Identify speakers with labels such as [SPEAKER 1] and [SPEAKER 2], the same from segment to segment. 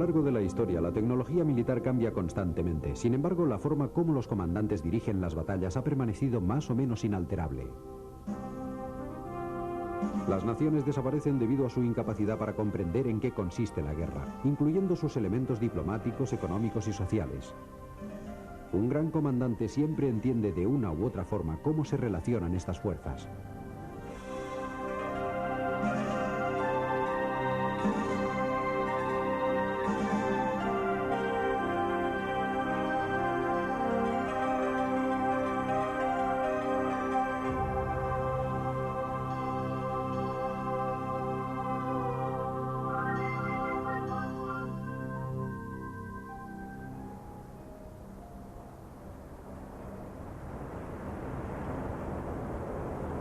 [SPEAKER 1] largo de la historia, la tecnología militar cambia constantemente. Sin embargo, la forma como los comandantes dirigen las batallas ha permanecido más o menos inalterable. Las naciones desaparecen debido a su incapacidad para comprender en qué consiste la guerra, incluyendo sus elementos diplomáticos, económicos y sociales. Un gran comandante siempre entiende de una u otra forma cómo se relacionan estas fuerzas.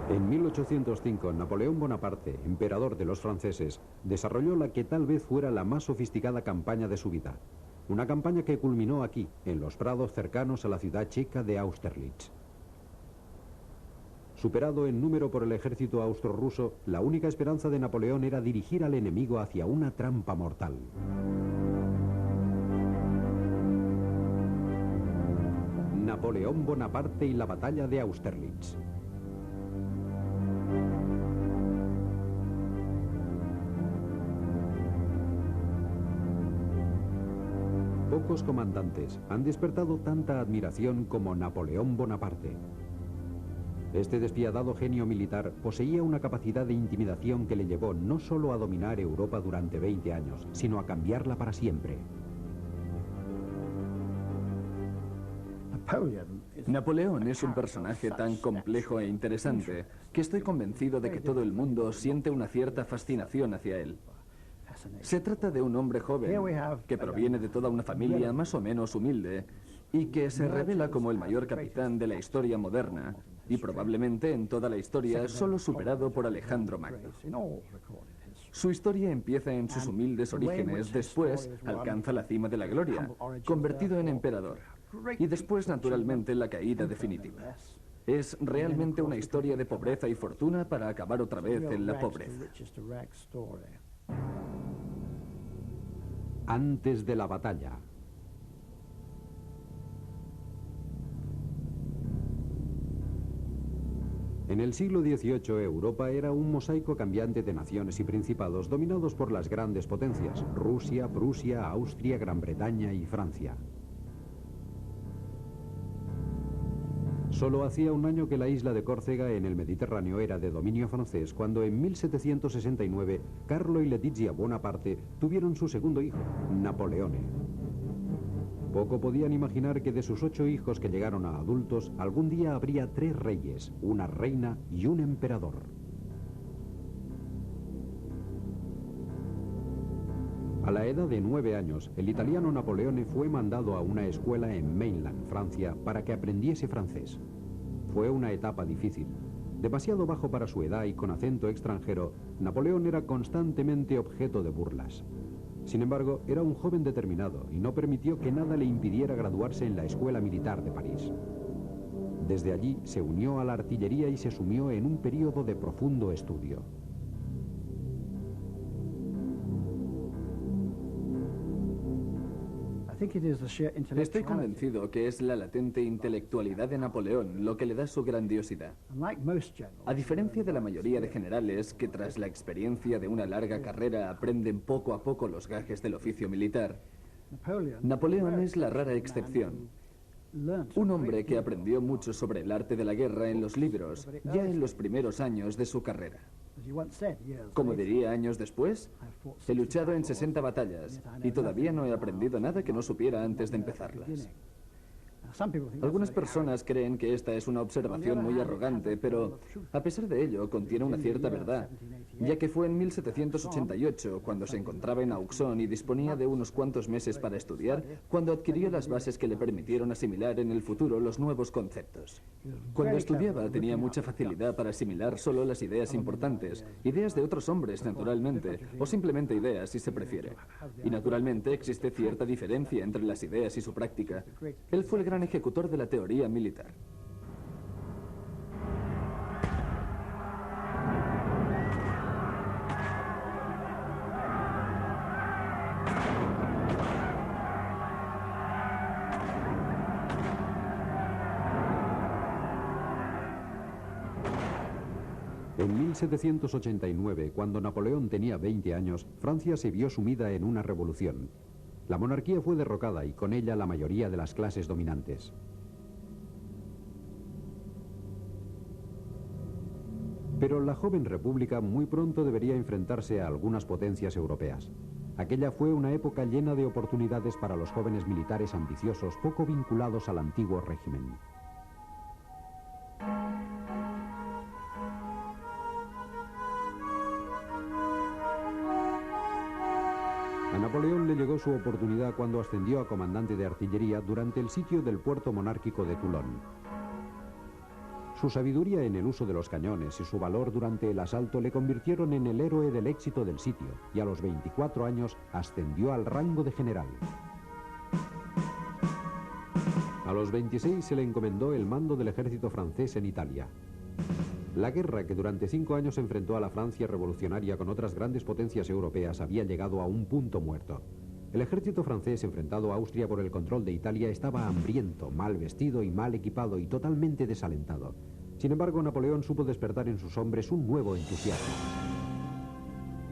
[SPEAKER 1] En 1805, Napoleón Bonaparte, emperador de los franceses, desarrolló la que tal vez fuera la más sofisticada campaña de su vida. Una campaña que culminó aquí, en los prados cercanos a la ciudad checa de Austerlitz. Superado en número por el ejército austro-ruso, la única esperanza de Napoleón era dirigir al enemigo hacia una trampa mortal. Napoleón Bonaparte y la batalla de Austerlitz. Pocos comandantes han despertado tanta admiración como Napoleón Bonaparte. Este despiadado genio militar poseía una capacidad de intimidación que le llevó no solo a dominar Europa durante 20 años, sino a cambiarla para siempre.
[SPEAKER 2] Napoleón es un personaje tan complejo e interesante que estoy convencido de que todo el mundo siente una cierta fascinación hacia él. Se trata de un hombre joven que proviene de toda una familia más o menos humilde y que se revela como el mayor capitán de la historia moderna y probablemente en toda la historia solo superado por Alejandro Magno. Su historia empieza en sus humildes orígenes, después alcanza la cima de la gloria, convertido en emperador, y después naturalmente la caída definitiva. Es realmente una historia de pobreza y fortuna para acabar otra vez en la pobreza.
[SPEAKER 1] Antes de la batalla. En el siglo XVIII, Europa era un mosaico cambiante de naciones y principados dominados por las grandes potencias: Rusia, Prusia, Austria, Gran Bretaña y Francia. Solo hacía un año que la isla de Córcega en el Mediterráneo era de dominio francés, cuando en 1769 Carlo y Letizia Bonaparte tuvieron su segundo hijo, Napoleone. Poco podían imaginar que de sus 8 hijos que llegaron a adultos, algún día habría 3 reyes, una reina y un emperador. A la edad de 9 años, el italiano Napoleone fue mandado a una escuela en Mainland, Francia, para que aprendiese francés. Fue una etapa difícil. Demasiado bajo para su edad y con acento extranjero, Napoleón era constantemente objeto de burlas. Sin embargo, era un joven determinado y no permitió que nada le impidiera graduarse en la Escuela Militar de París. Desde allí se unió a la artillería y se sumió en un período de profundo estudio.
[SPEAKER 2] Estoy convencido que es la latente intelectualidad de Napoleón lo que le da su grandiosidad. A diferencia de la mayoría de generales que tras la experiencia de una larga carrera aprenden poco a poco los gajes del oficio militar, Napoleón es la rara excepción. Un hombre que aprendió mucho sobre el arte de la guerra en los libros, ya en los primeros años de su carrera. Como diría años después, he luchado en 60 batallas y todavía no he aprendido nada que no supiera antes de empezarlas. Algunas personas creen que esta es una observación muy arrogante, pero a pesar de ello contiene una cierta verdad, ya que fue en 1788, cuando se encontraba en Auxonne y disponía de unos cuantos meses para estudiar, cuando adquirió las bases que le permitieron asimilar en el futuro los nuevos conceptos. Cuando estudiaba tenía mucha facilidad para asimilar solo las ideas importantes, ideas de otros hombres, naturalmente, o simplemente ideas, si se prefiere. Y naturalmente existe cierta diferencia entre las ideas y su práctica. Él fue el gran ejecutor de la teoría militar.
[SPEAKER 1] En 1789, cuando Napoleón tenía 20 años, Francia se vio sumida en una revolución. La monarquía fue derrocada y con ella la mayoría de las clases dominantes. Pero la joven república muy pronto debería enfrentarse a algunas potencias europeas. Aquella fue una época llena de oportunidades para los jóvenes militares ambiciosos, poco vinculados al antiguo régimen. A Napoleón le llegó su oportunidad cuando ascendió a comandante de artillería durante el sitio del puerto monárquico de Toulon. Su sabiduría en el uso de los cañones y su valor durante el asalto le convirtieron en el héroe del éxito del sitio, y a los 24 años ascendió al rango de general. A los 26 se le encomendó el mando del ejército francés en Italia. La guerra que durante 5 años enfrentó a la Francia revolucionaria con otras grandes potencias europeas había llegado a un punto muerto. El ejército francés enfrentado a Austria por el control de Italia estaba hambriento, mal vestido y mal equipado y totalmente desalentado. Sin embargo, Napoleón supo despertar en sus hombres un nuevo entusiasmo.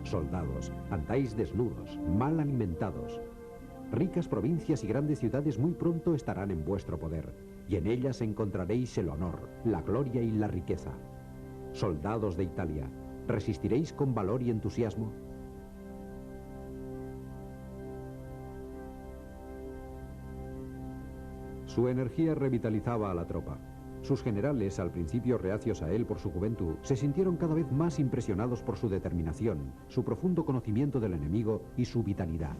[SPEAKER 1] Soldados, andáis desnudos, mal alimentados. Ricas provincias y grandes ciudades muy pronto estarán en vuestro poder, y en ellas encontraréis el honor, la gloria y la riqueza. Soldados de Italia, ¿resistiréis con valor y entusiasmo? Su energía revitalizaba a la tropa. Sus generales, al principio reacios a él por su juventud, se sintieron cada vez más impresionados por su determinación, su profundo conocimiento del enemigo y su vitalidad.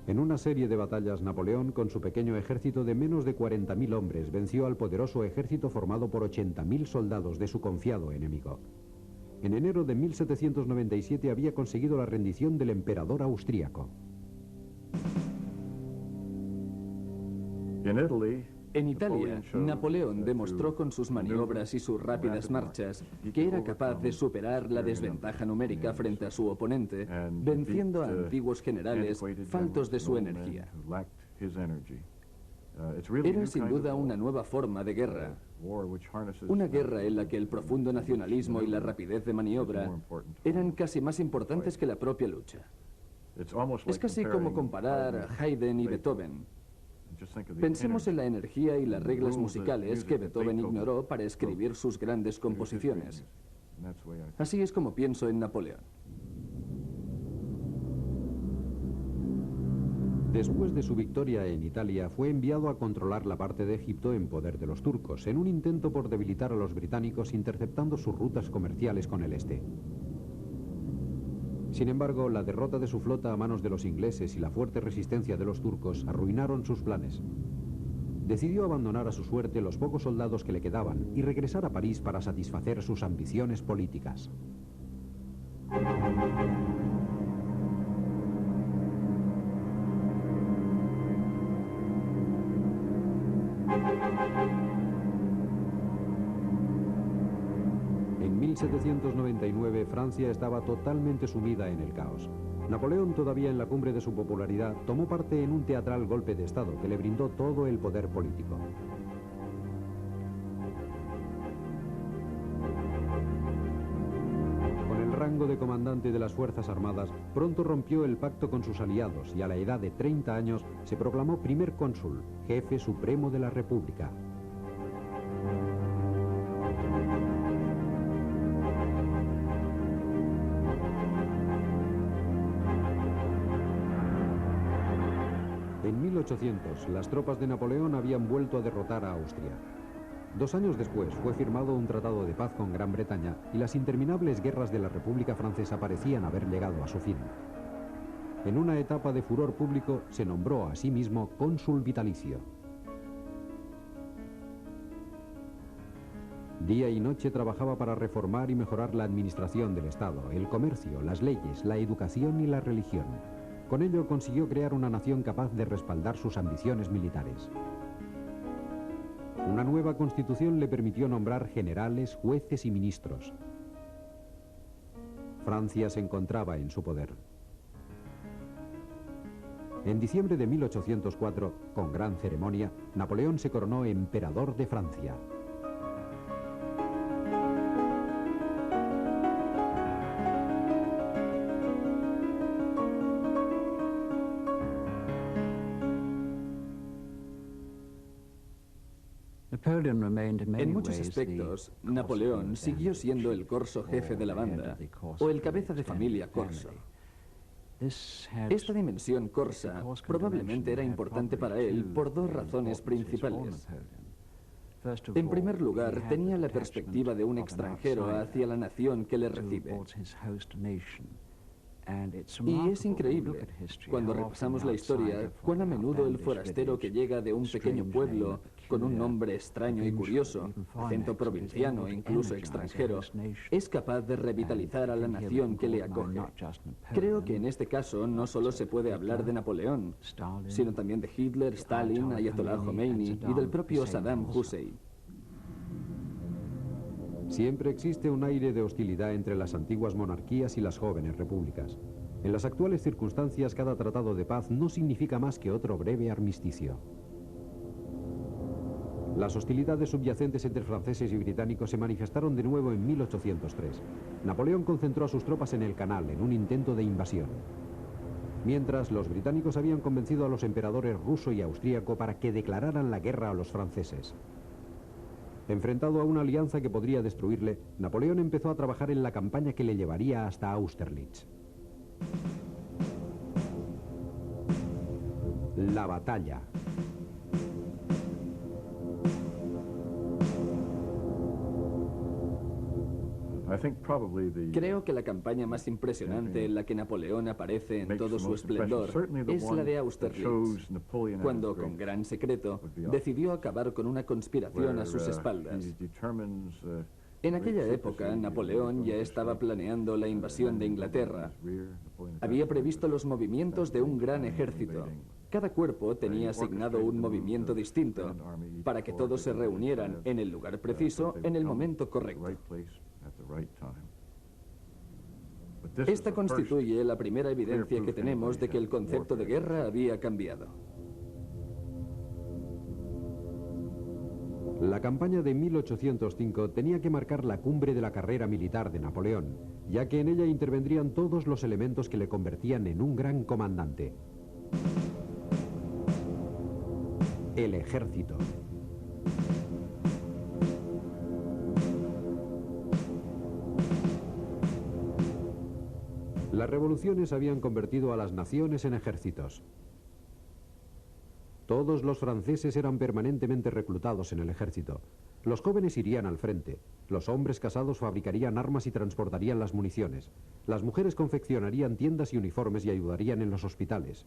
[SPEAKER 1] En una serie de batallas, Napoleón, con su pequeño ejército de menos de 40.000 hombres, venció al poderoso ejército formado por 80.000 soldados de su confiado enemigo. En enero de 1797 había conseguido la rendición del emperador austríaco.
[SPEAKER 2] En Italia, Napoleón demostró con sus maniobras y sus rápidas marchas que era capaz de superar la desventaja numérica frente a su oponente, venciendo a antiguos generales faltos de su energía. Era sin duda una nueva forma de guerra, una guerra en la que el profundo nacionalismo y la rapidez de maniobra eran casi más importantes que la propia lucha. Es casi como comparar a Haydn y Beethoven. Pensemos en la energía y las reglas musicales que Beethoven ignoró para escribir sus grandes composiciones. Así es como pienso en Napoleón.
[SPEAKER 1] Después de su victoria en Italia, fue enviado a controlar la parte de Egipto en poder de los turcos, en un intento por debilitar a los británicos interceptando sus rutas comerciales con el este. Sin embargo, la derrota de su flota a manos de los ingleses y la fuerte resistencia de los turcos arruinaron sus planes. Decidió abandonar a su suerte los pocos soldados que le quedaban y regresar a París para satisfacer sus ambiciones políticas. En 1799, Francia estaba totalmente sumida en el caos. Napoleón, todavía en la cumbre de su popularidad, tomó parte en un teatral golpe de Estado que le brindó todo el poder político. Con el rango de comandante de las Fuerzas Armadas, pronto rompió el pacto con sus aliados y a la edad de 30 años se proclamó primer cónsul, jefe supremo de la República. En 1800, las tropas de Napoleón habían vuelto a derrotar a Austria. 2 años después fue firmado un tratado de paz con Gran Bretaña y las interminables guerras de la República Francesa parecían haber llegado a su fin. En una etapa de furor público se nombró a sí mismo cónsul vitalicio. Día y noche trabajaba para reformar y mejorar la administración del Estado, el comercio, las leyes, la educación y la religión. Con ello consiguió crear una nación capaz de respaldar sus ambiciones militares. Una nueva constitución le permitió nombrar generales, jueces y ministros. Francia se encontraba en su poder. En diciembre de 1804, con gran ceremonia, Napoleón se coronó emperador de Francia.
[SPEAKER 2] En muchos aspectos, Napoleón siguió siendo el corso jefe de la banda, o el cabeza de familia corso. Esta dimensión corsa probablemente era importante para él por dos razones principales. En primer lugar, tenía la perspectiva de un extranjero hacia la nación que le recibe. Y es increíble, cuando repasamos la historia, cuán a menudo el forastero que llega de un pequeño pueblo con un nombre extraño y curioso, acento provinciano e incluso extranjero, es capaz de revitalizar a la nación que le acoge. Creo que en este caso no solo se puede hablar de Napoleón, sino también de Hitler, Stalin, Ayatollah Khomeini y del propio Saddam Hussein.
[SPEAKER 1] Siempre existe un aire de hostilidad entre las antiguas monarquías y las jóvenes repúblicas. En las actuales circunstancias, cada tratado de paz no significa más que otro breve armisticio. Las hostilidades subyacentes entre franceses y británicos se manifestaron de nuevo en 1803. Napoleón concentró a sus tropas en el Canal en un intento de invasión. Mientras, los británicos habían convencido a los emperadores ruso y austríaco para que declararan la guerra a los franceses. Enfrentado a una alianza que podría destruirle, Napoleón empezó a trabajar en la campaña que le llevaría hasta Austerlitz. La batalla.
[SPEAKER 2] Creo que la campaña más impresionante en la que Napoleón aparece en todo su esplendor es la de Austerlitz, cuando, con gran secreto, decidió acabar con una conspiración a sus espaldas. En aquella época, Napoleón ya estaba planeando la invasión de Inglaterra. Había previsto los movimientos de un gran ejército. Cada cuerpo tenía asignado un movimiento distinto, para que todos se reunieran en el lugar preciso, en el momento correcto. Esta constituye la primera evidencia que tenemos de que el concepto de guerra había cambiado.
[SPEAKER 1] La campaña de 1805 tenía que marcar la cumbre de la carrera militar de Napoleón, ya que en ella intervendrían todos los elementos que le convertían en un gran comandante. El ejército. Las revoluciones habían convertido a las naciones en ejércitos. Todos los franceses eran permanentemente reclutados en el ejército. Los jóvenes irían al frente. Los hombres casados fabricarían armas y transportarían las municiones. Las mujeres confeccionarían tiendas y uniformes y ayudarían en los hospitales.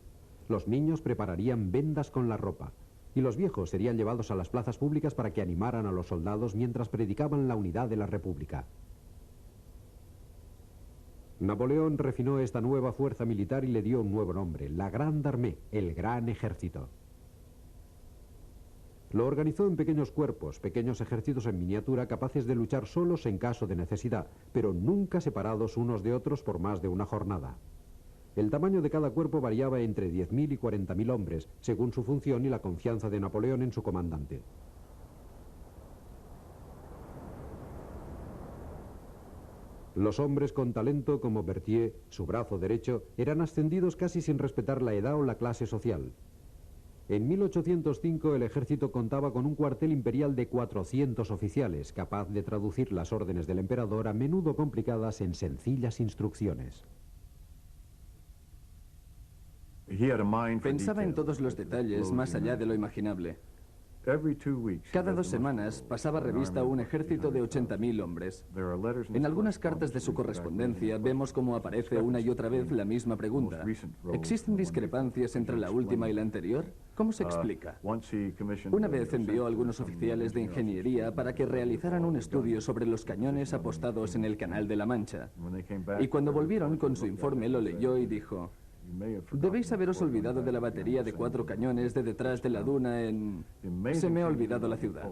[SPEAKER 1] Los niños prepararían vendas con la ropa. Y los viejos serían llevados a las plazas públicas para que animaran a los soldados mientras predicaban la unidad de la República. Napoleón refinó esta nueva fuerza militar y le dio un nuevo nombre, la Grande Armée, el Gran Ejército. Lo organizó en pequeños cuerpos, pequeños ejércitos en miniatura capaces de luchar solos en caso de necesidad, pero nunca separados unos de otros por más de una jornada. El tamaño de cada cuerpo variaba entre 10.000 y 40.000 hombres, según su función y la confianza de Napoleón en su comandante. Los hombres con talento como Berthier, su brazo derecho, eran ascendidos casi sin respetar la edad o la clase social. En 1805 el ejército contaba con un cuartel imperial de 400 oficiales, capaz de traducir las órdenes del emperador, a menudo complicadas, en sencillas instrucciones.
[SPEAKER 2] Pensaba en todos los detalles más allá de lo imaginable. Cada 2 semanas pasaba revista a un ejército de 80.000 hombres. En algunas cartas de su correspondencia vemos cómo aparece una y otra vez la misma pregunta. ¿Existen discrepancias entre la última y la anterior? ¿Cómo se explica? Una vez envió a algunos oficiales de ingeniería para que realizaran un estudio sobre los cañones apostados en el Canal de la Mancha. Y cuando volvieron con su informe lo leyó y dijo: Debéis haberos olvidado de la batería de 4 cañones de detrás de la duna en... Se me ha olvidado la ciudad.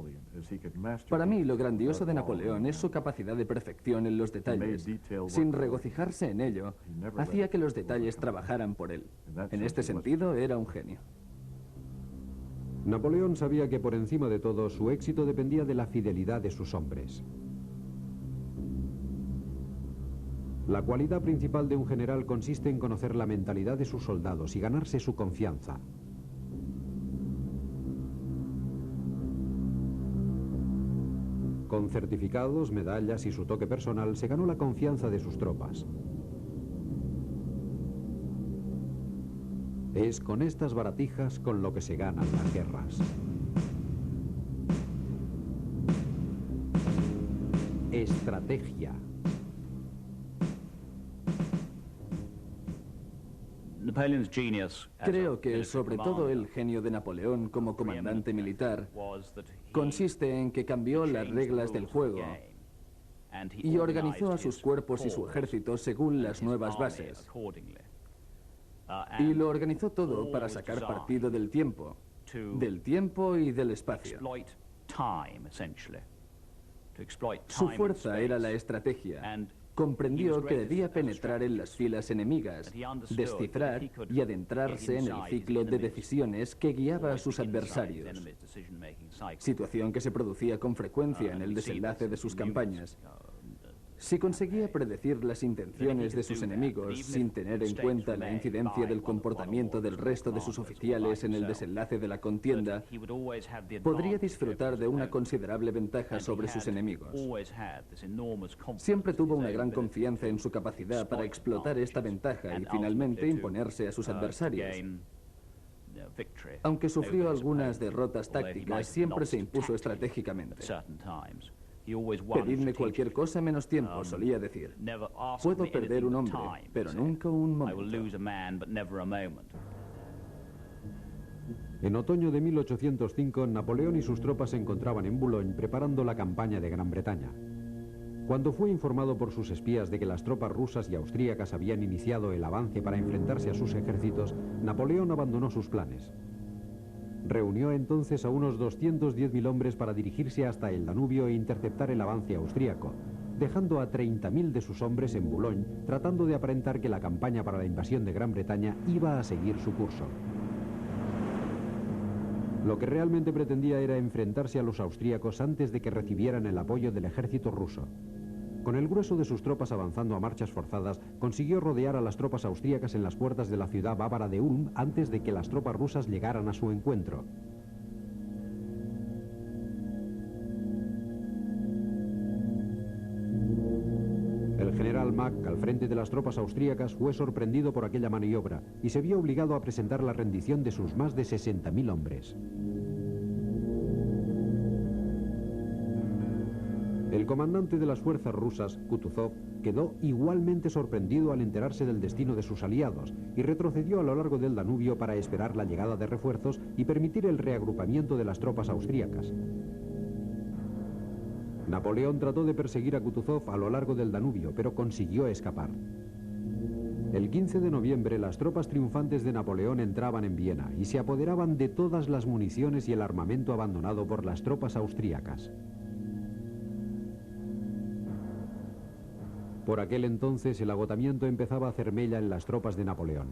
[SPEAKER 2] Para mí, lo grandioso de Napoleón es su capacidad de perfección en los detalles. Sin regocijarse en ello, hacía que los detalles trabajaran por él. En este sentido, era un genio.
[SPEAKER 1] Napoleón sabía que por encima de todo su éxito dependía de la fidelidad de sus hombres. La cualidad principal de un general consiste en conocer la mentalidad de sus soldados y ganarse su confianza. Con certificados, medallas y su toque personal se ganó la confianza de sus tropas. Es con estas baratijas con lo que se ganan las guerras. Estrategia.
[SPEAKER 2] Creo que, sobre todo, el genio de Napoleón como comandante militar consiste en que cambió las reglas del juego y organizó a sus cuerpos y su ejército según las nuevas bases. Y lo organizó todo para sacar partido del tiempo y del espacio. Su fuerza era la estrategia. Comprendió que debía penetrar en las filas enemigas, descifrar y adentrarse en el ciclo de decisiones que guiaba a sus adversarios, situación que se producía con frecuencia en el desenlace de sus campañas. Si conseguía predecir las intenciones de sus enemigos sin tener en cuenta la incidencia del comportamiento del resto de sus oficiales en el desenlace de la contienda, podría disfrutar de una considerable ventaja sobre sus enemigos. Siempre tuvo una gran confianza en su capacidad para explotar esta ventaja y finalmente imponerse a sus adversarios. Aunque sufrió algunas derrotas tácticas, siempre se impuso estratégicamente. Pedidme cualquier cosa menos tiempo, solía decir. Puedo perder un hombre, pero nunca un momento.
[SPEAKER 1] En otoño de 1805, Napoleón y sus tropas se encontraban en Boulogne preparando la campaña de Gran Bretaña. Cuando fue informado por sus espías de que las tropas rusas y austríacas habían iniciado el avance para enfrentarse a sus ejércitos, Napoleón abandonó sus planes. Reunió entonces a unos 210.000 hombres para dirigirse hasta el Danubio e interceptar el avance austríaco, dejando a 30.000 de sus hombres en Boulogne, tratando de aparentar que la campaña para la invasión de Gran Bretaña iba a seguir su curso. Lo que realmente pretendía era enfrentarse a los austríacos antes de que recibieran el apoyo del ejército ruso. Con el grueso de sus tropas avanzando a marchas forzadas, consiguió rodear a las tropas austríacas en las puertas de la ciudad bávara de Ulm antes de que las tropas rusas llegaran a su encuentro. El general Mack, al frente de las tropas austríacas, fue sorprendido por aquella maniobra y se vio obligado a presentar la rendición de sus más de 60.000 hombres. El comandante de las fuerzas rusas, Kutuzov, quedó igualmente sorprendido al enterarse del destino de sus aliados y retrocedió a lo largo del Danubio para esperar la llegada de refuerzos y permitir el reagrupamiento de las tropas austríacas. Napoleón trató de perseguir a Kutuzov a lo largo del Danubio, pero consiguió escapar. El 15 de noviembre, las tropas triunfantes de Napoleón entraban en Viena y se apoderaban de todas las municiones y el armamento abandonado por las tropas austríacas. Por aquel entonces el agotamiento empezaba a hacer mella en las tropas de Napoleón.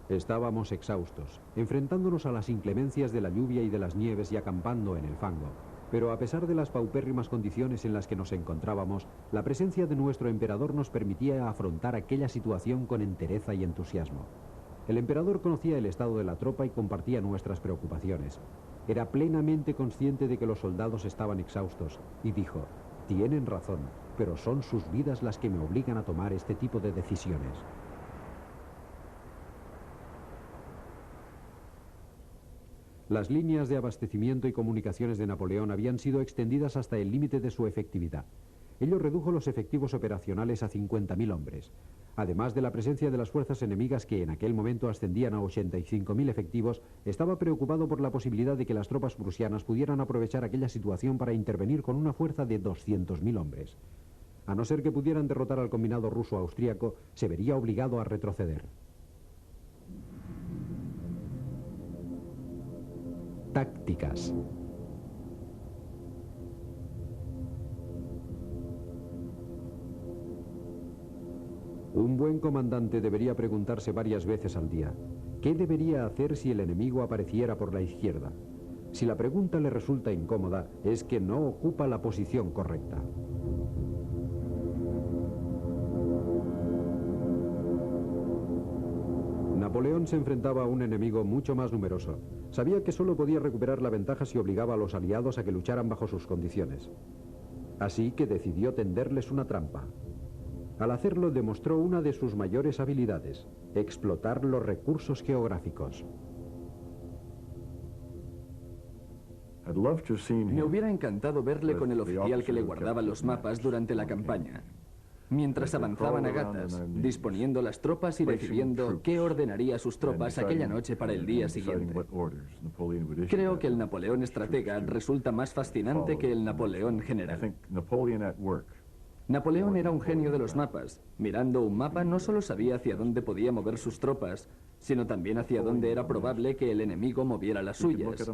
[SPEAKER 1] Estábamos exhaustos, enfrentándonos a las inclemencias de la lluvia y de las nieves y acampando en el fango. Pero a pesar de las paupérrimas condiciones en las que nos encontrábamos, la presencia de nuestro emperador nos permitía afrontar aquella situación con entereza y entusiasmo. El emperador conocía el estado de la tropa y compartía nuestras preocupaciones. Era plenamente consciente de que los soldados estaban exhaustos y dijo: «Tienen razón, pero son sus vidas las que me obligan a tomar este tipo de decisiones». Las líneas de abastecimiento y comunicaciones de Napoleón habían sido extendidas hasta el límite de su efectividad. Ello redujo los efectivos operacionales a 50.000 hombres. Además de la presencia de las fuerzas enemigas que en aquel momento ascendían a 85.000 efectivos, estaba preocupado por la posibilidad de que las tropas prusianas pudieran aprovechar aquella situación para intervenir con una fuerza de 200.000 hombres. A no ser que pudieran derrotar al combinado ruso-austríaco, se vería obligado a retroceder. tácticas. Un buen comandante debería preguntarse varias veces al día, ¿qué debería hacer si el enemigo apareciera por la izquierda? Si la pregunta le resulta incómoda, es que no ocupa la posición correcta. Napoleón se enfrentaba a un enemigo mucho más numeroso. Sabía que solo podía recuperar la ventaja si obligaba a los aliados a que lucharan bajo sus condiciones. Así que decidió tenderles una trampa. Al hacerlo demostró una de sus mayores habilidades, explotar los recursos geográficos.
[SPEAKER 2] Me hubiera encantado verle con el oficial que le guardaba los mapas durante la campaña, mientras avanzaban a gatas, disponiendo las tropas y decidiendo qué ordenaría a sus tropas aquella noche para el día siguiente. Creo que el Napoleón estratega resulta más fascinante que el Napoleón general. Napoleón era un genio de los mapas. Mirando un mapa no solo sabía hacia dónde podía mover sus tropas, sino también hacia dónde era probable que el enemigo moviera las suyas,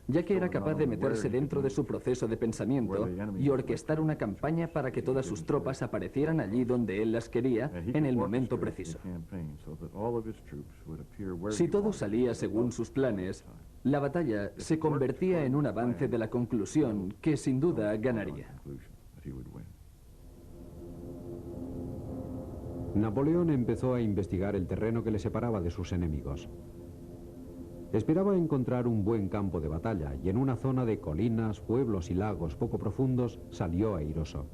[SPEAKER 2] ya que era capaz de meterse dentro de su proceso de pensamiento y orquestar una campaña para que todas sus tropas aparecieran allí donde él las quería en el momento preciso. Si todo salía según sus planes, la batalla se convertía en un avance de la conclusión que sin duda ganaría.
[SPEAKER 1] Napoleón empezó a investigar el terreno que le separaba de sus enemigos. Esperaba encontrar un buen campo de batalla y en una zona de colinas, pueblos y lagos poco profundos salió airoso.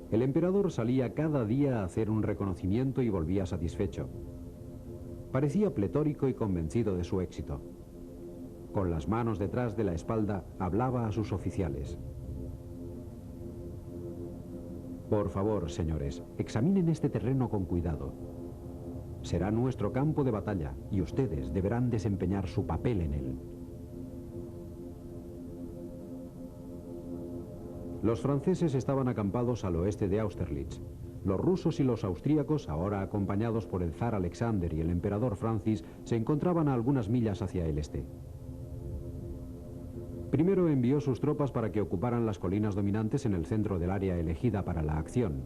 [SPEAKER 1] El emperador salía cada día a hacer un reconocimiento y volvía satisfecho. Parecía pletórico y convencido de su éxito. Con las manos detrás de la espalda hablaba a sus oficiales. Por favor, señores, examinen este terreno con cuidado. Será nuestro campo de batalla y ustedes deberán desempeñar su papel en él. Los franceses estaban acampados al oeste de Austerlitz. Los rusos y los austríacos, ahora acompañados por el zar Alexander y el emperador Francis, se encontraban a algunas millas hacia el este. Primero envió sus tropas para que ocuparan las colinas dominantes en el centro del área elegida para la acción.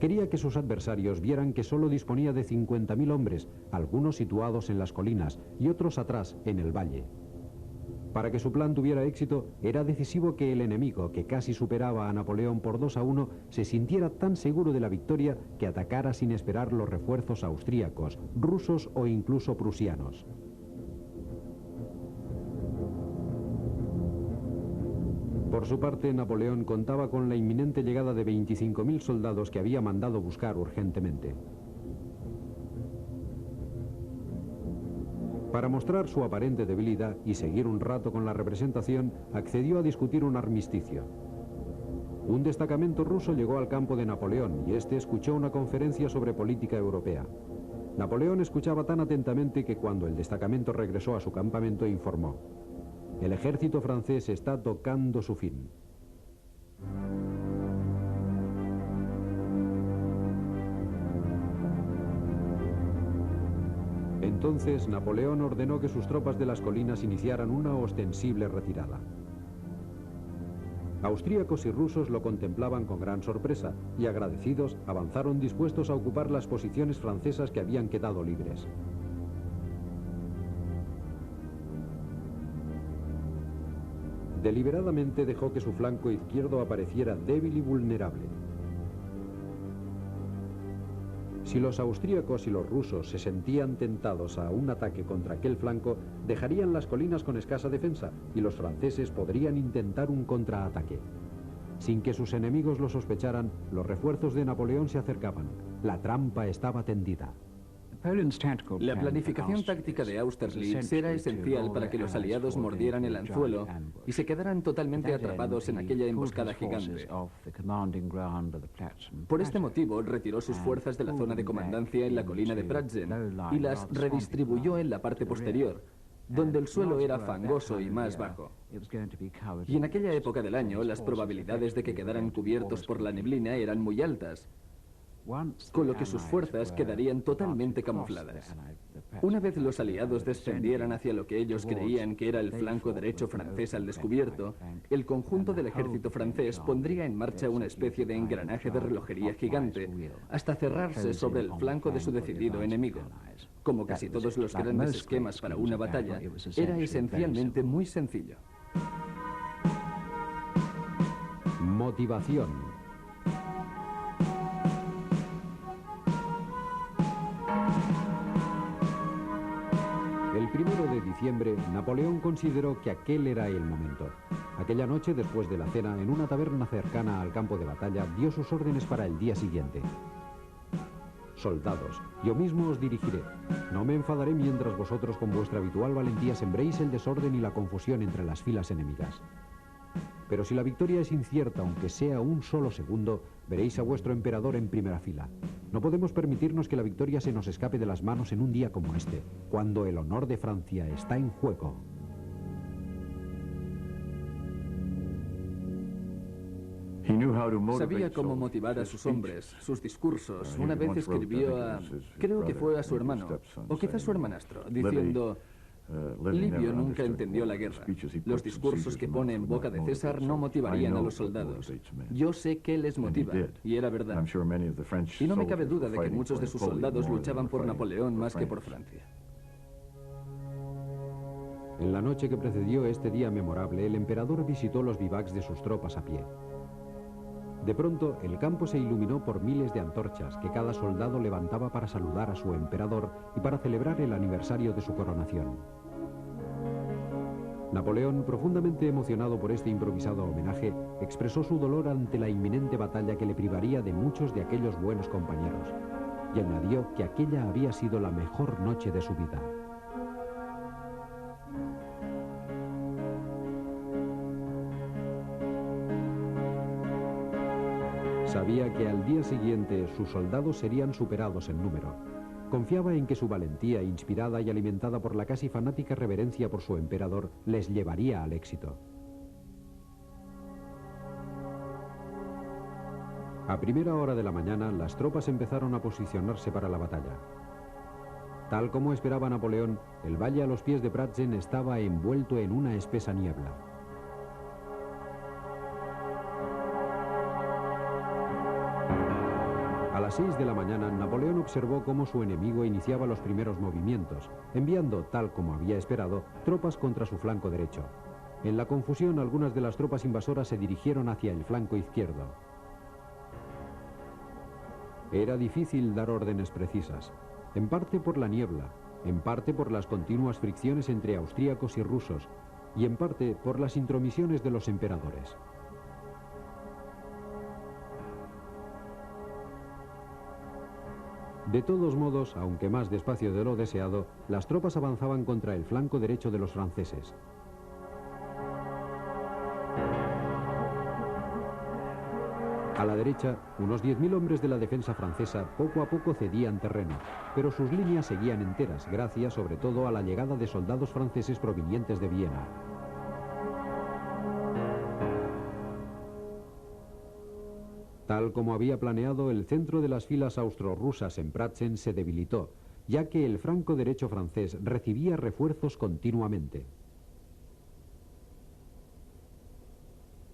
[SPEAKER 1] Quería que sus adversarios vieran que solo disponía de 50.000 hombres, algunos situados en las colinas y otros atrás, en el valle. Para que su plan tuviera éxito, era decisivo que el enemigo, que casi superaba a Napoleón por 2-1, se sintiera tan seguro de la victoria que atacara sin esperar los refuerzos austríacos, rusos o incluso prusianos. Por su parte, Napoleón contaba con la inminente llegada de 25.000 soldados que había mandado buscar urgentemente. Para mostrar su aparente debilidad y seguir un rato con la representación, accedió a discutir un armisticio. Un destacamento ruso llegó al campo de Napoleón y este escuchó una conferencia sobre política europea. Napoleón escuchaba tan atentamente que cuando el destacamento regresó a su campamento informó: el ejército francés está tocando su fin. Entonces Napoleón ordenó que sus tropas de las colinas iniciaran una ostensible retirada. Austríacos y rusos lo contemplaban con gran sorpresa y agradecidos avanzaron dispuestos a ocupar las posiciones francesas que habían quedado libres. Deliberadamente dejó que su flanco izquierdo apareciera débil y vulnerable. Si los austríacos y los rusos se sentían tentados a un ataque contra aquel flanco, dejarían las colinas con escasa defensa y los franceses podrían intentar un contraataque. Sin que sus enemigos lo sospecharan, los refuerzos de Napoleón se acercaban. La trampa estaba tendida.
[SPEAKER 2] La planificación táctica de Austerlitz era esencial para que los aliados mordieran el anzuelo y se quedaran totalmente atrapados en aquella emboscada gigante. Por este motivo, retiró sus fuerzas de la zona de comandancia en la colina de Pratzen y las redistribuyó en la parte posterior, donde el suelo era fangoso y más bajo. Y en aquella época del año, las probabilidades de que quedaran cubiertos por la neblina eran muy altas. con lo que sus fuerzas quedarían totalmente camufladas. Una vez los aliados descendieran hacia lo que ellos creían que era el flanco derecho francés al descubierto, el conjunto del ejército francés pondría en marcha una especie de engranaje de relojería gigante hasta cerrarse sobre el flanco de su decidido enemigo. Como casi todos los grandes esquemas para una batalla, era esencialmente muy sencillo.
[SPEAKER 1] Motivación. El 1 de diciembre, Napoleón consideró que aquel era el momento. Aquella noche, después de la cena, en una taberna cercana al campo de batalla, dio sus órdenes para el día siguiente. Soldados, yo mismo os dirigiré. No me enfadaré mientras vosotros con vuestra habitual valentía sembréis el desorden y la confusión entre las filas enemigas. Pero si la victoria es incierta, aunque sea un solo segundo, veréis a vuestro emperador en primera fila. No podemos permitirnos que la victoria se nos escape de las manos en un día como este, cuando el honor de Francia está en juego.
[SPEAKER 2] Sabía cómo motivar a sus hombres, sus discursos. Una vez escribió creo que fue a su hermano, o quizás su hermanastro, diciendo: Livio nunca entendió la guerra. Los discursos que pone en boca de César no motivarían a los soldados. Yo sé que les motiva, y era verdad. Y no me cabe duda de que muchos de sus soldados luchaban por Napoleón más que por Francia.
[SPEAKER 1] En la noche que precedió este día memorable, el emperador visitó los bivacs de sus tropas a pie. De pronto, el campo se iluminó por miles de antorchas que cada soldado levantaba para saludar a su emperador y para celebrar el aniversario de su coronación. Napoleón, profundamente emocionado por este improvisado homenaje, expresó su dolor ante la inminente batalla que le privaría de muchos de aquellos buenos compañeros, y añadió que aquella había sido la mejor noche de su vida. Sabía que al día siguiente sus soldados serían superados en número. Confiaba en que su valentía, inspirada y alimentada por la casi fanática reverencia por su emperador, les llevaría al éxito. A primera hora de la mañana, las tropas empezaron a posicionarse para la batalla. Tal como esperaba Napoleón, el valle a los pies de Pratzen estaba envuelto en una espesa niebla. A las 6 de la mañana, Napoleón observó cómo su enemigo iniciaba los primeros movimientos, enviando, tal como había esperado, tropas contra su flanco derecho. En la confusión, algunas de las tropas invasoras se dirigieron hacia el flanco izquierdo. Era difícil dar órdenes precisas, en parte por la niebla, en parte por las continuas fricciones entre austríacos y rusos, y en parte por las intromisiones de los emperadores. De todos modos, aunque más despacio de lo deseado, las tropas avanzaban contra el flanco derecho de los franceses. A la derecha, unos 10.000 hombres de la defensa francesa poco a poco cedían terreno, pero sus líneas seguían enteras, gracias sobre todo a la llegada de soldados franceses provenientes de Viena. Tal como había planeado, el centro de las filas austro-rusas en Pratzen se debilitó, ya que el flanco derecho francés recibía refuerzos continuamente.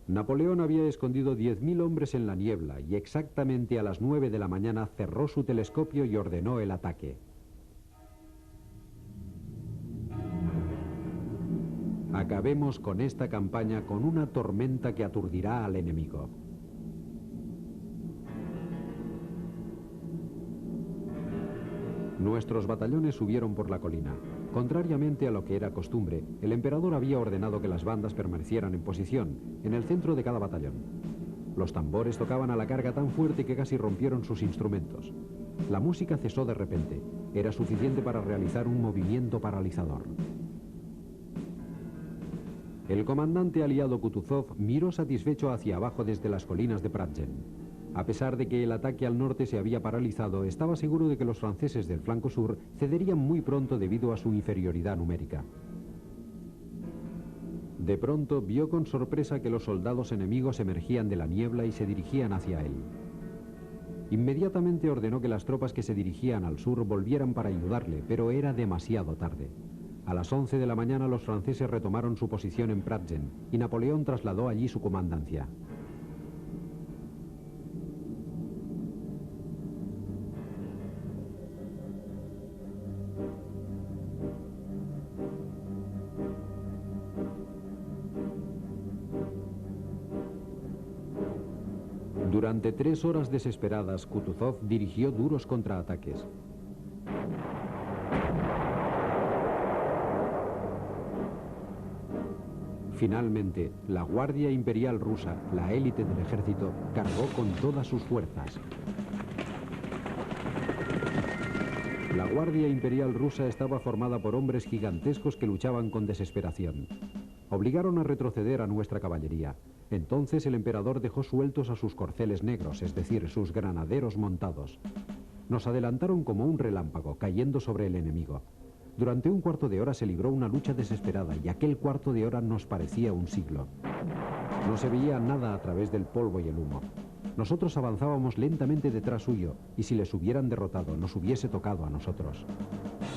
[SPEAKER 1] Napoleón había escondido 10.000 hombres en la niebla y exactamente a las 9 de la mañana cerró su telescopio y ordenó el ataque. Acabemos con esta campaña con una tormenta que aturdirá al enemigo. Nuestros batallones subieron por la colina. Contrariamente a lo que era costumbre, el emperador había ordenado que las bandas permanecieran en posición, en el centro de cada batallón. Los tambores tocaban a la carga tan fuerte que casi rompieron sus instrumentos. La música cesó de repente. Era suficiente para realizar un movimiento paralizador. El comandante aliado Kutuzov miró satisfecho hacia abajo desde las colinas de Pratzen. A pesar de que el ataque al norte se había paralizado, estaba seguro de que los franceses del flanco sur cederían muy pronto debido a su inferioridad numérica. De pronto vio con sorpresa que los soldados enemigos emergían de la niebla y se dirigían hacia él. Inmediatamente ordenó que las tropas que se dirigían al sur volvieran para ayudarle, pero era demasiado tarde. A las 11 de la mañana los franceses retomaron su posición en Pratzen y Napoleón trasladó allí su comandancia. Durante 3 horas desesperadas, Kutuzov dirigió duros contraataques. Finalmente, la Guardia Imperial rusa, la élite del ejército, cargó con todas sus fuerzas. La Guardia Imperial rusa estaba formada por hombres gigantescos que luchaban con desesperación. Obligaron a retroceder a nuestra caballería. Entonces el emperador dejó sueltos a sus corceles negros, es decir, sus granaderos montados. Nos adelantaron como un relámpago, cayendo sobre el enemigo. Durante un cuarto de hora se libró una lucha desesperada y aquel cuarto de hora nos parecía un siglo. No se veía nada a través del polvo y el humo. Nosotros avanzábamos lentamente detrás suyo y si les hubieran derrotado nos hubiese tocado a nosotros.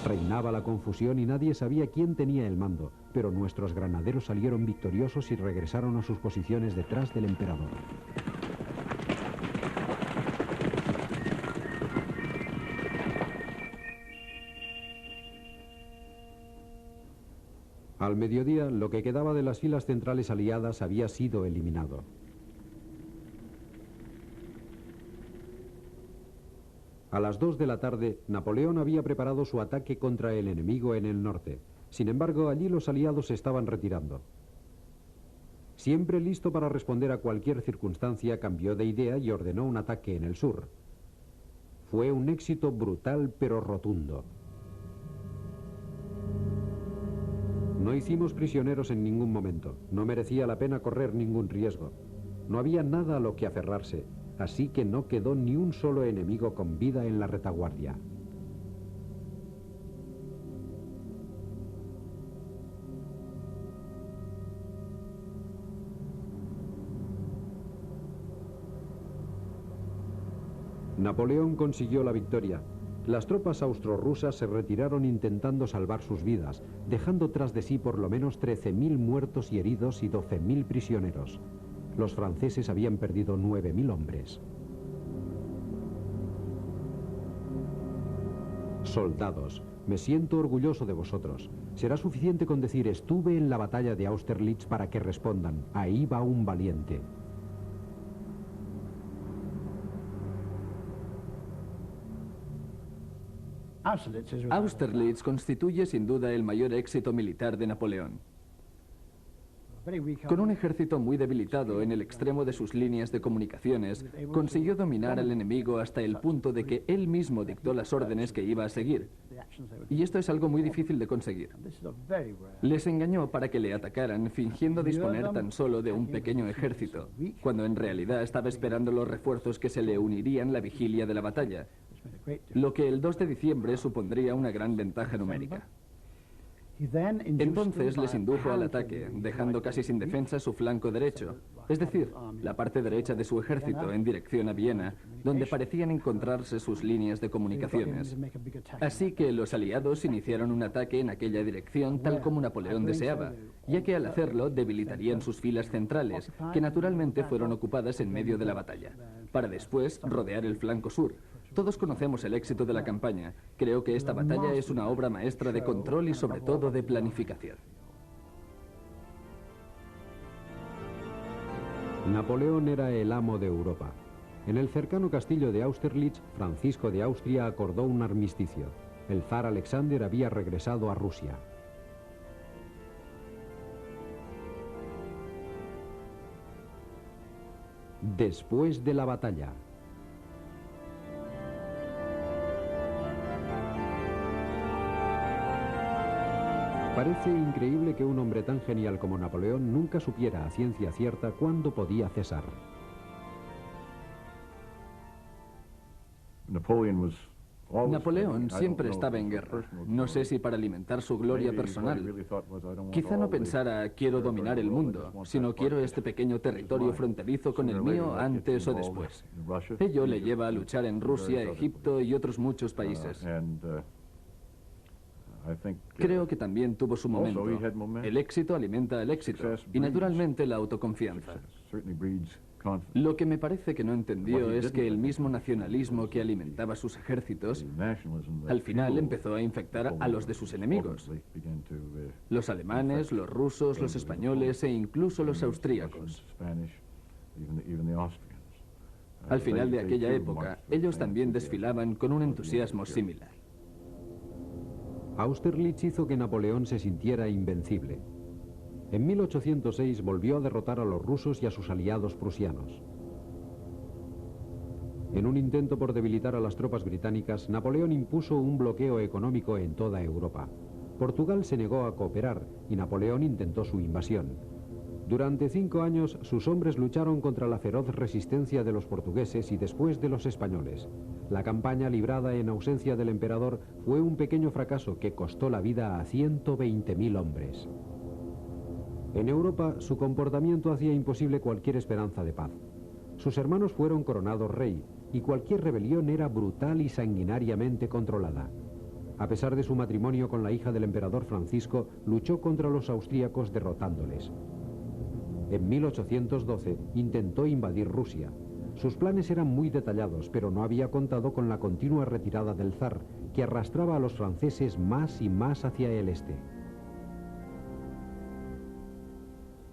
[SPEAKER 1] Reinaba la confusión y nadie sabía quién tenía el mando, pero nuestros granaderos salieron victoriosos y regresaron a sus posiciones detrás del emperador. Al mediodía, lo que quedaba de las filas centrales aliadas había sido eliminado. A las 2 de la tarde, Napoleón había preparado su ataque contra el enemigo en el norte. Sin embargo, allí los aliados se estaban retirando. Siempre listo para responder a cualquier circunstancia, cambió de idea y ordenó un ataque en el sur. Fue un éxito brutal pero rotundo. No hicimos prisioneros en ningún momento. No merecía la pena correr ningún riesgo. No había nada a lo que aferrarse. Así que no quedó ni un solo enemigo con vida en la retaguardia. Napoleón consiguió la victoria. Las tropas austrorusas se retiraron intentando salvar sus vidas, dejando tras de sí por lo menos 13.000 muertos y heridos y 12.000 prisioneros. Los franceses habían perdido 9.000 hombres. Soldados, me siento orgulloso de vosotros. Será suficiente con decir estuve en la batalla de Austerlitz para que respondan, ahí va un valiente.
[SPEAKER 2] Austerlitz constituye sin duda el mayor éxito militar de Napoleón. Con un ejército muy debilitado en el extremo de sus líneas de comunicaciones, consiguió dominar al enemigo hasta el punto de que él mismo dictó las órdenes que iba a seguir. Y esto es algo muy difícil de conseguir. Les engañó para que le atacaran, fingiendo disponer tan solo de un pequeño ejército, cuando en realidad estaba esperando los refuerzos que se le unirían la vigilia de la batalla, lo que el 2 de diciembre supondría una gran ventaja numérica. Entonces les indujo al ataque, dejando casi sin defensa su flanco derecho, es decir, la parte derecha de su ejército en dirección a Viena, donde parecían encontrarse sus líneas de comunicaciones. Así que los aliados iniciaron un ataque en aquella dirección tal como Napoleón deseaba, ya que al hacerlo debilitarían sus filas centrales, que naturalmente fueron ocupadas en medio de la batalla, para después rodear el flanco sur. Todos conocemos el éxito de la campaña. Creo que esta batalla es una obra maestra de control y sobre todo de planificación.
[SPEAKER 1] Napoleón era el amo de Europa. En el cercano castillo de Austerlitz, Francisco de Austria acordó un armisticio. El zar Alexander había regresado a Rusia. Después de la batalla. Parece increíble que un hombre tan genial como Napoleón nunca supiera a ciencia cierta cuándo podía cesar.
[SPEAKER 2] Napoleón siempre estaba en guerra. No sé si para alimentar su gloria personal. Quizá no pensara quiero dominar el mundo, sino quiero este pequeño territorio fronterizo con el mío antes o después. Ello le lleva a luchar en Rusia, Egipto y otros muchos países. Creo que también tuvo su momento. El éxito alimenta el éxito y naturalmente la autoconfianza. Lo que me parece que no entendió es que el mismo nacionalismo que alimentaba sus ejércitos, al final empezó a infectar a los de sus enemigos. Los alemanes, los rusos, los españoles e incluso los austríacos. Al final de aquella época, ellos también desfilaban con un entusiasmo similar.
[SPEAKER 1] Austerlitz hizo que Napoleón se sintiera invencible. En 1806 volvió a derrotar a los rusos y a sus aliados prusianos. En un intento por debilitar a las tropas británicas, Napoleón impuso un bloqueo económico en toda Europa. Portugal se negó a cooperar y Napoleón intentó su invasión. Durante 5 años, sus hombres lucharon contra la feroz resistencia de los portugueses y después de los españoles. La campaña librada en ausencia del emperador fue un pequeño fracaso que costó la vida a 120.000 hombres. En Europa, su comportamiento hacía imposible cualquier esperanza de paz. Sus hermanos fueron coronados rey, y cualquier rebelión era brutal y sanguinariamente controlada. A pesar de su matrimonio con la hija del emperador Francisco, luchó contra los austríacos derrotándoles. En 1812 intentó invadir Rusia. Sus planes eran muy detallados, pero no había contado con la continua retirada del zar, que arrastraba a los franceses más y más hacia el este.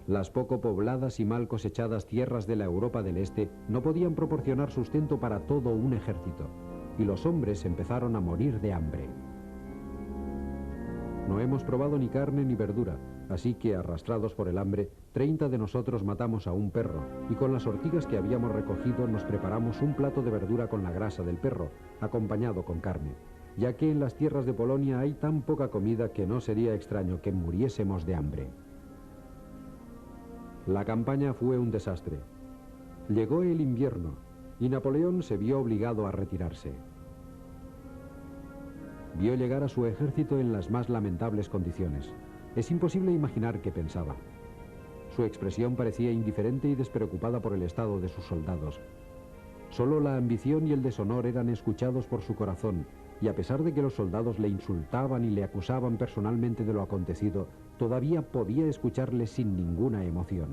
[SPEAKER 1] Las poco pobladas y mal cosechadas tierras de la Europa del Este no podían proporcionar sustento para todo un ejército, y los hombres empezaron a morir de hambre. No hemos probado ni carne ni verdura, así que, arrastrados por el hambre, 30 de nosotros matamos a un perro, y con las ortigas que habíamos recogido nos preparamos un plato de verdura con la grasa del perro, acompañado con carne, ya que en las tierras de Polonia hay tan poca comida que no sería extraño que muriésemos de hambre. La campaña fue un desastre. Llegó el invierno y Napoleón se vio obligado a retirarse. Vio llegar a su ejército en las más lamentables condiciones. Es imposible imaginar qué pensaba. Su expresión parecía indiferente y despreocupada por el estado de sus soldados. Solo la ambición y el deshonor eran escuchados por su corazón, y a pesar de que los soldados le insultaban y le acusaban personalmente de lo acontecido, todavía podía escucharles sin ninguna emoción.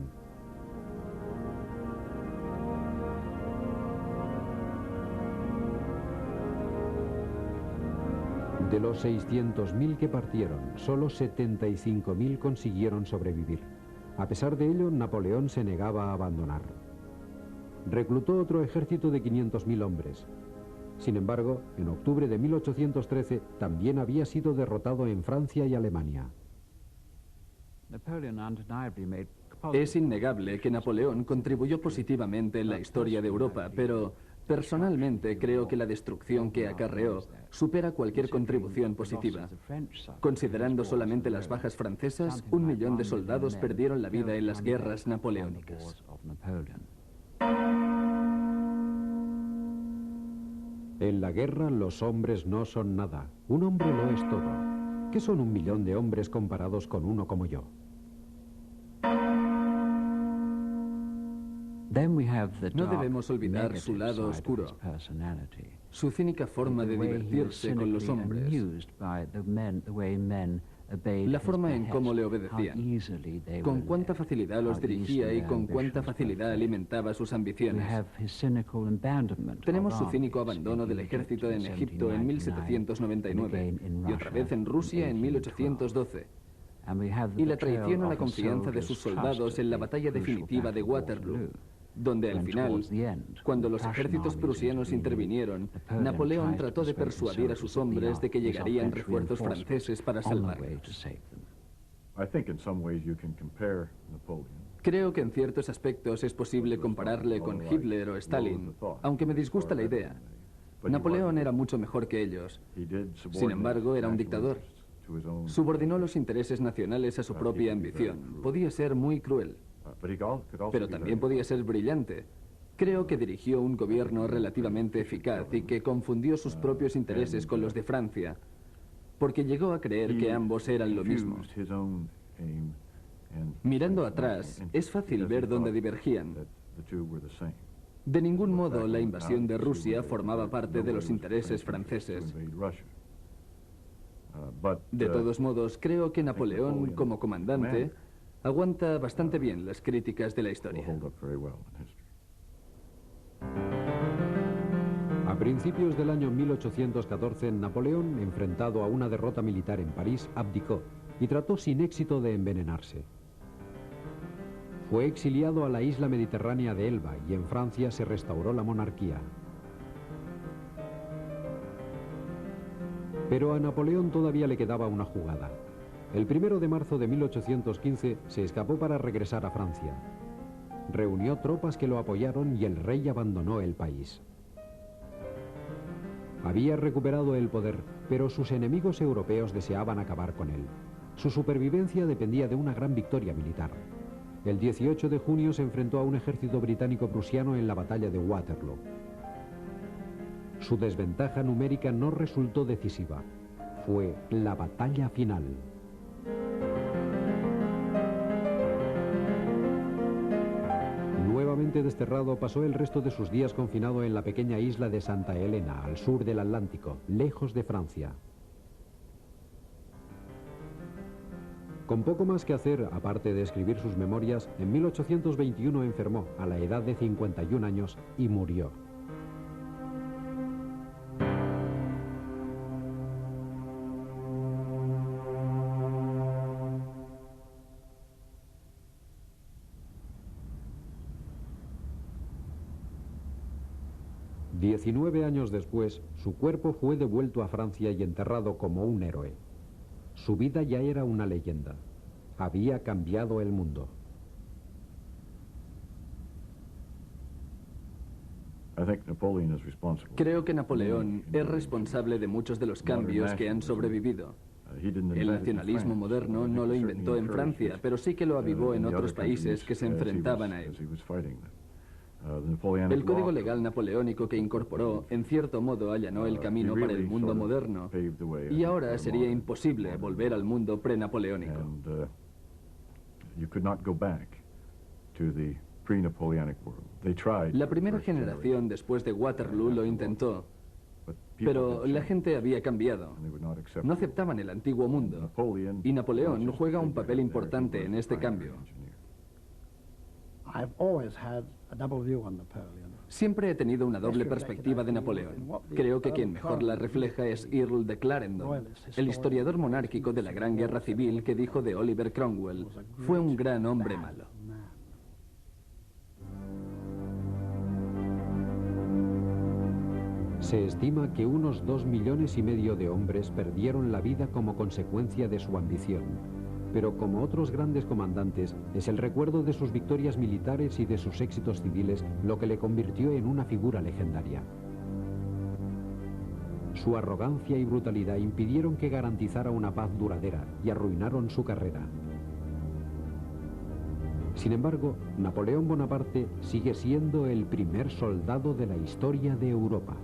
[SPEAKER 1] De los 600.000 que partieron, solo 75.000 consiguieron sobrevivir. A pesar de ello, Napoleón se negaba a abandonar. Reclutó otro ejército de 500.000 hombres. Sin embargo, en octubre de 1813 también había sido derrotado en Francia y Alemania.
[SPEAKER 2] Es innegable que Napoleón contribuyó positivamente en la historia de Europa, pero personalmente creo que la destrucción que acarreó supera cualquier contribución positiva. Considerando solamente las bajas francesas, 1 millón de soldados perdieron la vida en las guerras napoleónicas.
[SPEAKER 1] En la guerra los hombres no son nada. Un hombre lo es todo. ¿Qué son 1 millón de hombres comparados con uno como yo?
[SPEAKER 2] No debemos olvidar su lado oscuro, su cínica forma de divertirse con los hombres, la forma en cómo le obedecían, con cuánta facilidad los dirigía y con cuánta facilidad alimentaba sus ambiciones. Tenemos su cínico abandono del ejército en Egipto en 1799 y otra vez en Rusia en 1812. Y la traición a la confianza de sus soldados en la batalla definitiva de Waterloo, donde al final, cuando los ejércitos prusianos intervinieron, Napoleón trató de persuadir a sus hombres de que llegarían refuerzos franceses para salvarlos. Creo que en ciertos aspectos es posible compararle con Hitler o Stalin, aunque me disgusta la idea. Napoleón era mucho mejor que ellos. Sin embargo, era un dictador. Subordinó los intereses nacionales a su propia ambición. Podía ser muy cruel, pero también podía ser brillante. Creo que dirigió un gobierno relativamente eficaz y que confundió sus propios intereses con los de Francia, porque llegó a creer que ambos eran lo mismo. Mirando atrás, es fácil ver dónde divergían. De ningún modo la invasión de Rusia formaba parte de los intereses franceses. De todos modos, creo que Napoleón, como comandante, aguanta bastante bien las críticas de la historia.
[SPEAKER 1] A principios del año 1814, Napoleón, enfrentado a una derrota militar en París, abdicó y trató sin éxito de envenenarse. Fue exiliado a la isla mediterránea de Elba y en Francia se restauró la monarquía. Pero a Napoleón todavía le quedaba una jugada. El 1 de marzo de 1815 se escapó para regresar a Francia. Reunió tropas que lo apoyaron y el rey abandonó el país. Había recuperado el poder, pero sus enemigos europeos deseaban acabar con él. Su supervivencia dependía de una gran victoria militar. El 18 de junio se enfrentó a un ejército británico-prusiano en la batalla de Waterloo. Su desventaja numérica no resultó decisiva. Fue la batalla final. Nuevamente desterrado, pasó el resto de sus días confinado en la pequeña isla de Santa Helena, al sur del Atlántico, lejos de Francia. Con poco más que hacer, aparte de escribir sus memorias, en 1821 enfermó a la edad de 51 años y murió. Diecinueve años después, su cuerpo fue devuelto a Francia y enterrado como un héroe. Su vida ya era una leyenda. Había cambiado el mundo.
[SPEAKER 2] Creo que Napoleón es responsable de muchos de los cambios que han sobrevivido. El nacionalismo moderno no lo inventó en Francia, pero sí que lo avivó en otros países que se enfrentaban a él. El código legal napoleónico que incorporó, en cierto modo, allanó el camino para el mundo moderno, y ahora sería imposible volver al mundo pre-napoleónico. La primera generación después de Waterloo lo intentó, pero la gente había cambiado. No aceptaban el antiguo mundo, y Napoleón juega un papel importante en este cambio. Siempre he tenido una doble perspectiva de Napoleón. Creo que quien mejor la refleja es Earl de Clarendon, el historiador monárquico de la Gran Guerra Civil que dijo de Oliver Cromwell: fue un gran hombre malo.
[SPEAKER 1] Se estima que unos 2,5 millones de hombres perdieron la vida como consecuencia de su ambición. Pero como otros grandes comandantes, es el recuerdo de sus victorias militares y de sus éxitos civiles lo que le convirtió en una figura legendaria. Su arrogancia y brutalidad impidieron que garantizara una paz duradera y arruinaron su carrera. Sin embargo, Napoleón Bonaparte sigue siendo el primer soldado de la historia de Europa.